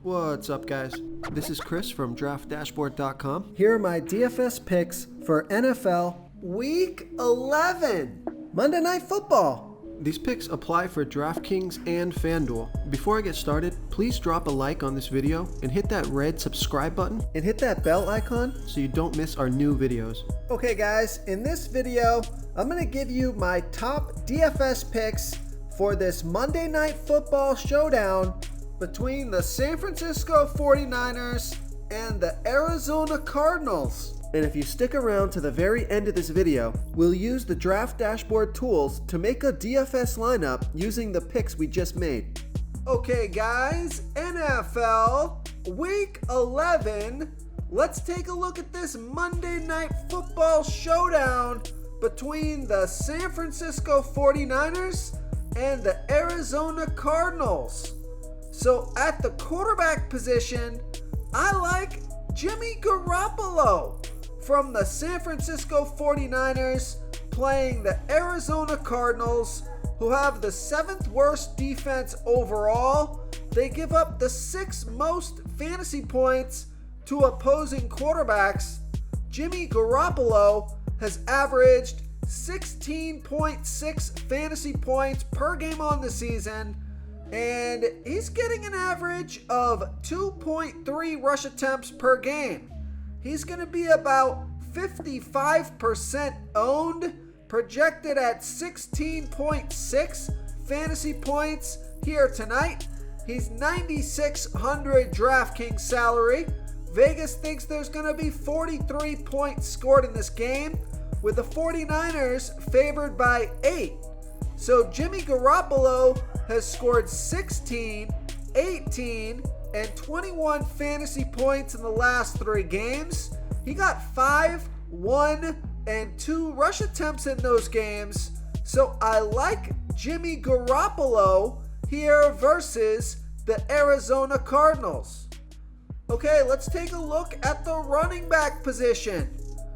What's up, guys? This is Chris from DraftDashboard.com. Here are my DFS picks for NFL Week 11, Monday Night Football. These picks apply for DraftKings and FanDuel. Before I get started, please drop a like on this video and hit that red subscribe button and hit that bell icon so you don't miss our new videos. Okay guys, in this video, I'm going to give you my top DFS picks for this Monday Night Football showdown between the San Francisco 49ers and the Arizona Cardinals. And if you stick around to the very end of this video, we'll use the Draft Dashboard tools to make a DFS lineup using the picks we just made. Okay guys, NFL Week 11. Let's take a look at this Monday Night Football showdown between the San Francisco 49ers and the Arizona Cardinals. So at the quarterback position, I like Jimmy Garoppolo from the San Francisco 49ers playing the Arizona Cardinals, who have the 7th worst defense overall. They give up the 6th most fantasy points to opposing quarterbacks. Jimmy Garoppolo has averaged 16.6 fantasy points per game on the season, and he's getting an average of 2.3 rush attempts per game. He's going to be about 55% owned, projected at 16.6 fantasy points here tonight. He's 9,600 DraftKings salary. Vegas thinks there's going to be 43 points scored in this game, with the 49ers favored by 8. So Jimmy Garoppolo has scored 16, 18, and 21 fantasy points in the last 3 games. He got 5, 1, and 2 rush attempts in those games. So I like Jimmy Garoppolo here versus the Arizona Cardinals. Okay, let's take a look at the running back position.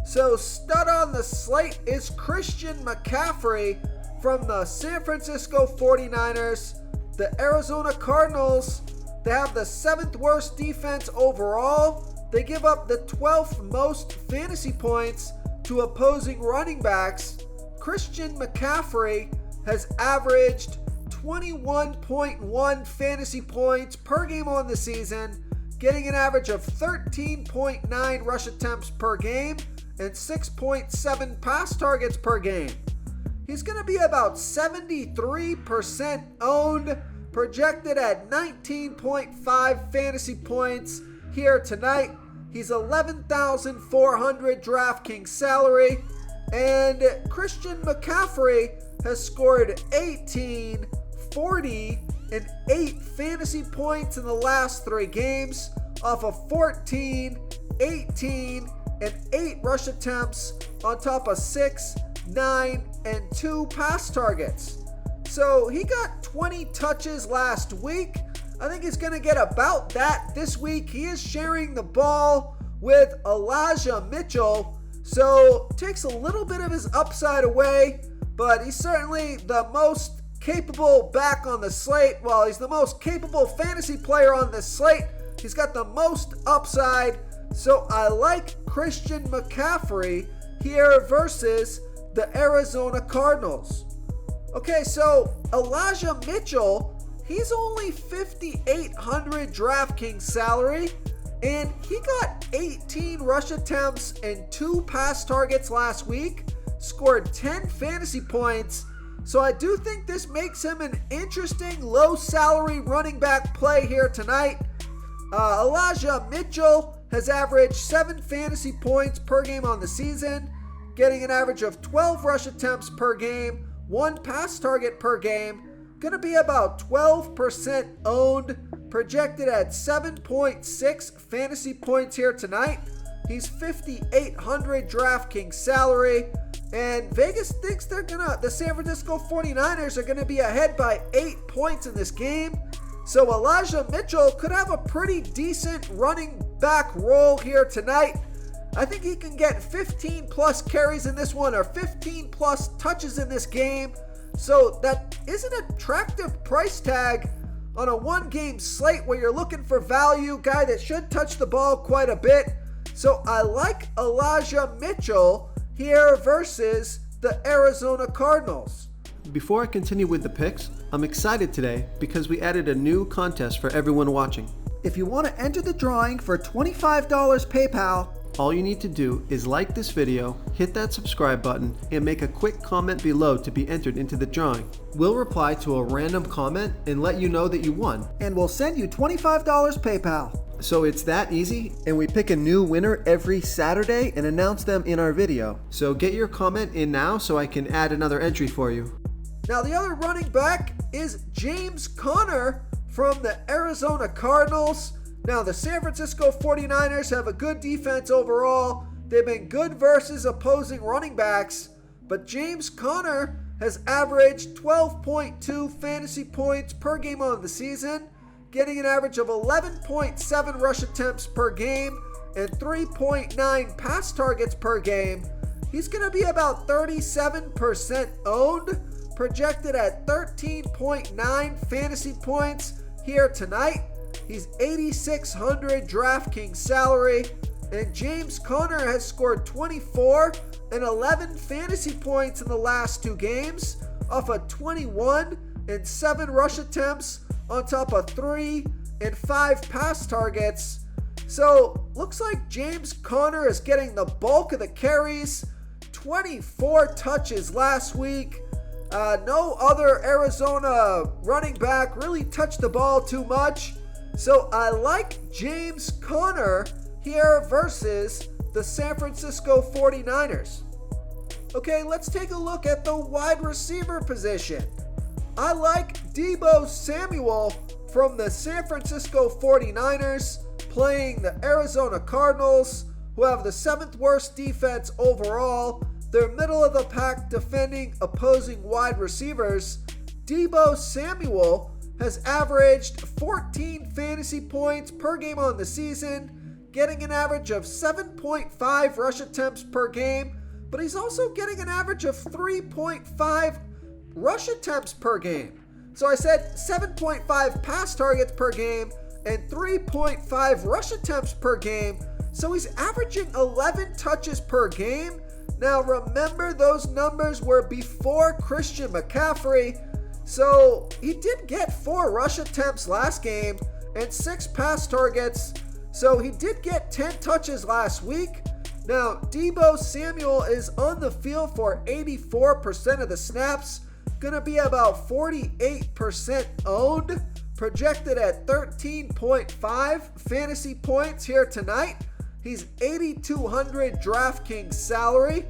So stud on the slate is Christian McCaffrey from the San Francisco 49ers. The Arizona Cardinals, they have the 7th worst defense overall. They give up the 12th most fantasy points to opposing running backs. Christian McCaffrey has averaged 21.1 fantasy points per game on the season, getting an average of 13.9 rush attempts per game and 6.7 pass targets per game. He's going to be about 73% owned, projected at 19.5 fantasy points here tonight. He's 11,400 DraftKings salary, and Christian McCaffrey has scored 18, 40, and 8 fantasy points in the last 3 games off of 14, 18, and 8 rush attempts on top of 6, 9, and 2 pass targets. So he got 20 touches last week. I think he's going to get about that this week. He is sharing the ball with Elijah Mitchell, so takes a little bit of his upside away, but he's certainly the most capable back on the slate. Well, he's the most capable fantasy player on this slate. He's got the most upside, so I like Christian McCaffrey here versus the Arizona Cardinals. Okay, so Elijah Mitchell, he's only 5,800 DraftKings salary, and he got 18 rush attempts and 2 pass targets last week, scored 10 fantasy points. So I do think this makes him an interesting low salary running back play here tonight. Elijah Mitchell has averaged 7 fantasy points per game on the season, getting an average of 12 rush attempts per game, 1 pass target per game. Going to be about 12% owned, projected at 7.6 fantasy points here tonight. He's 5,800 DraftKings salary, and Vegas thinks the San Francisco 49ers are gonna be ahead by 8 points in this game. So Elijah Mitchell could have a pretty decent running back role here tonight. I think he can get 15 plus carries in this one, or 15 plus touches in this game. So that is an attractive price tag on a one-game slate where you're looking for value, guy that should touch the ball quite a bit. So I like Elijah Mitchell here versus the Arizona Cardinals. Before I continue with the picks, I'm excited today because we added a new contest for everyone watching. If you want to enter the drawing for $25 PayPal, all you need to do is like this video, hit that subscribe button, and make a quick comment below to be entered into the drawing. We'll reply to a random comment and let you know that you won. And we'll send you $25 PayPal. So it's that easy, and we pick a new winner every Saturday and announce them in our video. So get your comment in now so I can add another entry for you. Now the other running back is James Conner from the Arizona Cardinals. Now, the San Francisco 49ers have a good defense overall. They've been good versus opposing running backs, but James Conner has averaged 12.2 fantasy points per game on the season, getting an average of 11.7 rush attempts per game and 3.9 pass targets per game. He's going to be about 37% owned, projected at 13.9 fantasy points here tonight. He's 8,600 DraftKings salary, and James Conner has scored 24 and 11 fantasy points in the last two games off of 21 and 7 rush attempts on top of 3 and 5 pass targets. So looks like James Conner is getting the bulk of the carries, 24 touches last week. No other Arizona running back really touched the ball too much. So I like James Conner here versus the San Francisco 49ers. Okay, let's take a look at the wide receiver position. I like Deebo Samuel from the San Francisco 49ers playing the Arizona Cardinals, who have the 7th worst defense overall. They're middle of the pack defending opposing wide receivers. Deebo Samuel has averaged 14 fantasy points per game on the season, getting an average of 7.5 rush attempts per game, but he's also getting an average of 3.5 rush attempts per game. So I said 7.5 pass targets per game and 3.5 rush attempts per game. So he's averaging 11 touches per game. Now remember, those numbers were before Christian McCaffrey. So he did get 4 rush attempts last game and 6 pass targets. So he did get 10 touches last week. Now Deebo Samuel is on the field for 84% of the snaps. Gonna be about 48% owned. Projected at 13.5 fantasy points here tonight. He's 8,200 DraftKings salary.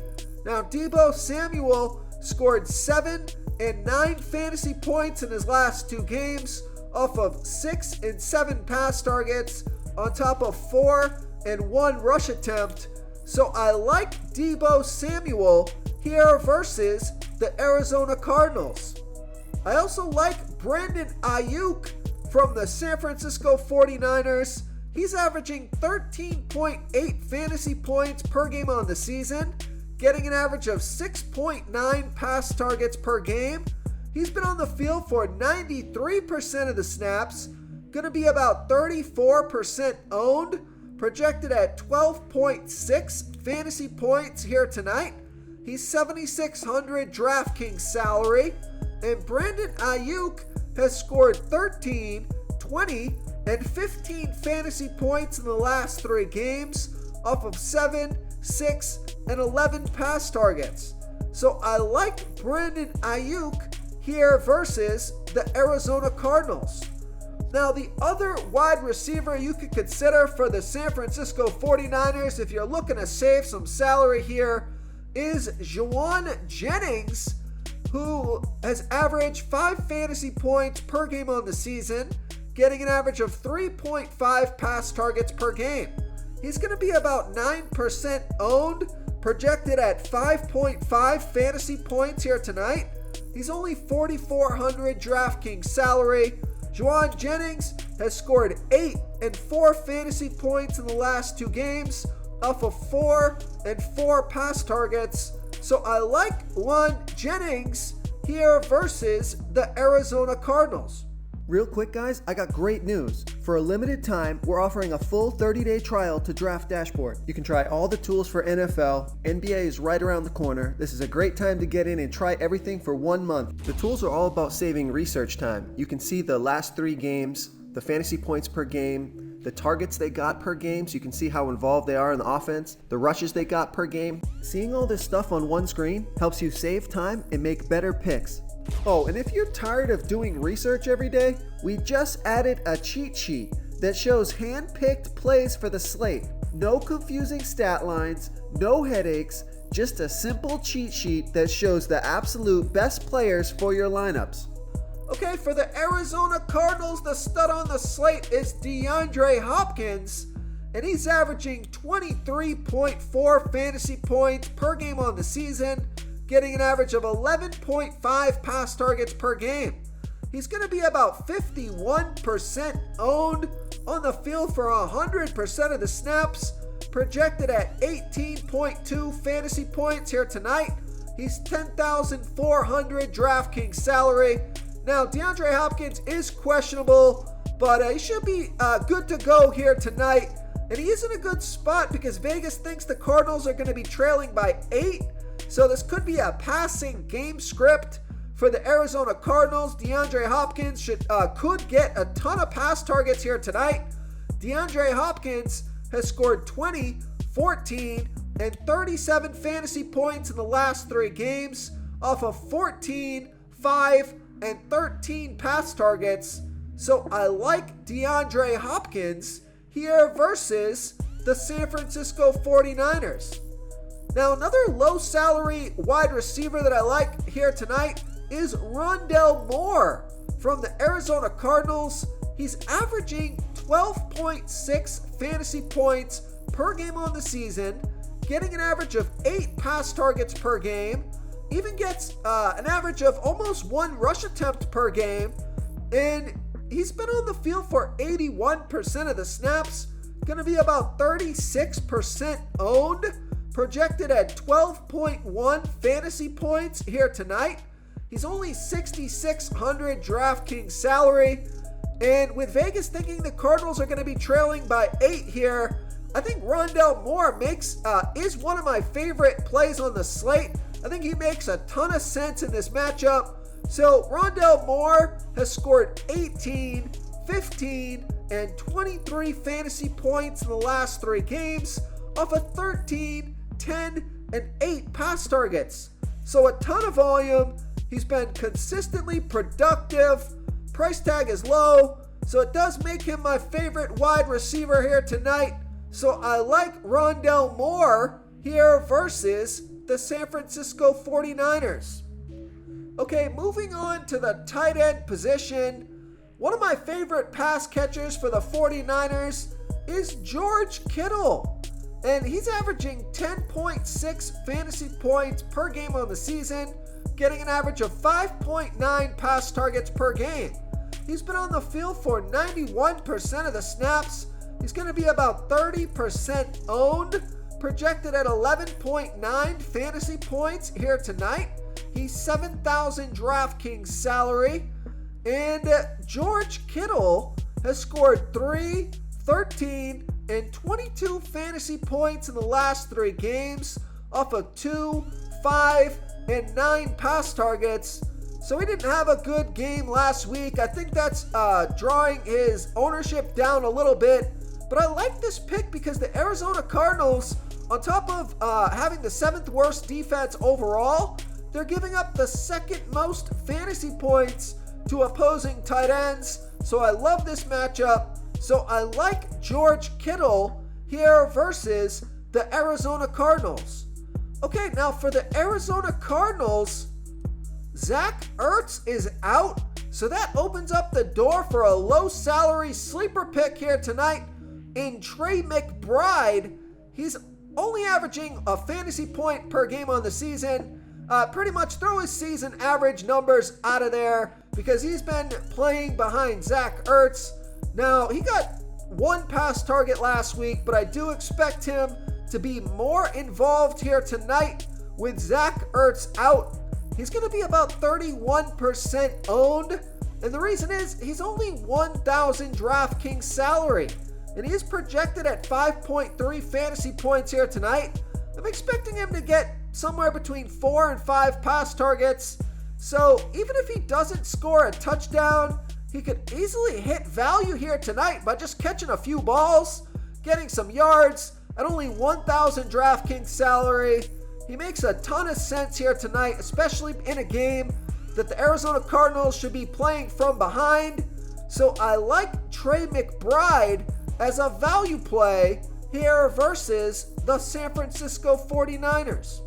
Now Deebo Samuel scored 7 and 9 fantasy points in his last 2 games off of 6 and 7 pass targets on top of 4 and 1 rush attempt. So I like Deebo Samuel here versus the Arizona Cardinals. I also like Brandon Ayuk from the San Francisco 49ers. He's averaging 13.8 fantasy points per game on the season, getting an average of 6.9 pass targets per game. He's been on the field for 93% of the snaps, going to be about 34% owned, projected at 12.6 fantasy points here tonight. He's 7,600 DraftKings salary, and Brandon Ayuk has scored 13, 20, and 15 fantasy points in the last 3 games off of 7, 6, and 11 pass targets. So I like Brandon Ayuk here versus the Arizona Cardinals. Now the other wide receiver you could consider for the San Francisco 49ers if you're looking to save some salary here is Juwan Jennings, who has averaged 5 fantasy points per game on the season, getting an average of 3.5 pass targets per game. He's going to be about 9% owned, projected at 5.5 fantasy points here tonight. He's only 4,400 DraftKings salary. Juwan Jennings has scored 8 and 4 fantasy points in the last 2 games off of 4 and 4 pass targets. So I like Juwan Jennings here versus the Arizona Cardinals. Real quick guys, I got great news. For a limited time, we're offering a full 30-day trial to Draft Dashboard. You can try all the tools for NFL. NBA is right around the corner. This is a great time to get in and try everything for 1 month. The tools are all about saving research time. You can see the last 3 games, the fantasy points per game, the targets they got per game, so you can see how involved they are in the offense, the rushes they got per game. Seeing all this stuff on one screen helps you save time and make better picks. Oh, and if you're tired of doing research every day, we just added a cheat sheet that shows hand-picked plays for the slate. No confusing stat lines, no headaches, just a simple cheat sheet that shows the absolute best players for your lineups. Okay, for the Arizona Cardinals, the stud on the slate is DeAndre Hopkins, and he's averaging 23.4 fantasy points per game on the season, getting an average of 11.5 pass targets per game. He's going to be about 51% owned, on the field for 100% of the snaps, projected at 18.2 fantasy points here tonight. He's 10,400 DraftKings salary. Now, DeAndre Hopkins is questionable, but he should be good to go here tonight. And he is in a good spot because Vegas thinks the Cardinals are going to be trailing by 8. So this could be a passing game script for the Arizona Cardinals. DeAndre Hopkins could get a ton of pass targets here tonight. DeAndre Hopkins has scored 20, 14, and 37 fantasy points in the last 3 games off of 14, 5, and 13 pass targets. So I like DeAndre Hopkins here versus the San Francisco 49ers. Now, another low salary wide receiver that I like here tonight is Rondale Moore from the Arizona Cardinals. He's averaging 12.6 fantasy points per game on the season, getting an average of 8 pass targets per game, even gets an average of almost 1 rush attempt per game, and he's been on the field for 81% of the snaps, going to be about 36% owned, projected at 12.1 fantasy points here tonight. He's only 6,600 DraftKings salary, and with Vegas thinking the Cardinals are going to be trailing by 8 here, I think Rondale Moore is one of my favorite plays on the slate. I think he makes a ton of sense in this matchup. So Rondale Moore has scored 18, 15, and 23 fantasy points in the last 3 games off of 13, 10, and 8 pass targets. So a ton of volume. He's been consistently productive. Price tag is low, so it does make him my favorite wide receiver here tonight. So I like Rondale Moore here versus the San Francisco 49ers. Okay, moving on to the tight end position. One of my favorite pass catchers for the 49ers is George Kittle. And he's averaging 10.6 fantasy points per game on the season, getting an average of 5.9 pass targets per game. He's been on the field for 91% of the snaps. He's going to be about 30% owned, projected at 11.9 fantasy points here tonight. He's 7,000 DraftKings salary. And George Kittle has scored 3, 13, and 22 fantasy points in the last 3 games off of 2, 5, and 9 pass targets. So he didn't have a good game last week. I think that's drawing his ownership down a little bit. But I like this pick because the Arizona Cardinals, on top of having the 7th worst defense overall, they're giving up the 2nd most fantasy points to opposing tight ends. So I love this matchup. So I like George Kittle here versus the Arizona Cardinals. Okay, now for the Arizona Cardinals, Zach Ertz is out. So that opens up the door for a low salary sleeper pick here tonight in Trey McBride. He's only averaging a fantasy point per game on the season. Pretty much throw his season average numbers out of there because he's been playing behind Zach Ertz. Now, he got 1 pass target last week, but I do expect him to be more involved here tonight with Zach Ertz out. He's going to be about 31% owned, And the reason is he's only 1,000 DraftKings salary, and he is projected at 5.3 fantasy points here tonight. I'm expecting him to get somewhere between 4 and 5 pass targets. So even if he doesn't score a touchdown, he could easily hit value here tonight by just catching a few balls, getting some yards at only 1,000 DraftKings salary. He makes a ton of sense here tonight, especially in a game that the Arizona Cardinals should be playing from behind. So I like Trey McBride as a value play here versus the San Francisco 49ers.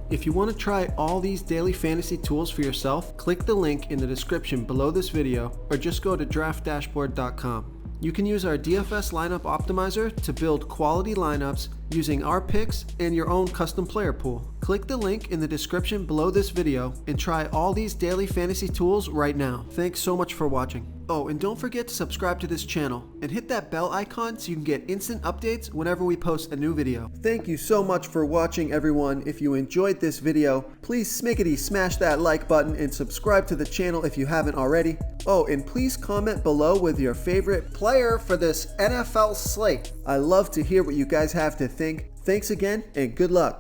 If you want to try all these daily fantasy tools for yourself, click the link in the description below this video or just go to draftdashboard.com. You can use our DFS lineup optimizer to build quality lineups using our picks and your own custom player pool. Click the link in the description below this video and try all these daily fantasy tools right now. Thanks so much for watching. Oh, and don't forget to subscribe to this channel and hit that bell icon so you can get instant updates whenever we post a new video. Thank you so much for watching, everyone. If you enjoyed this video, please smickety smash that like button and subscribe to the channel if you haven't already. Oh, and please comment below with your favorite player for this NFL slate. I love to hear what you guys have to think. Thanks again and good luck.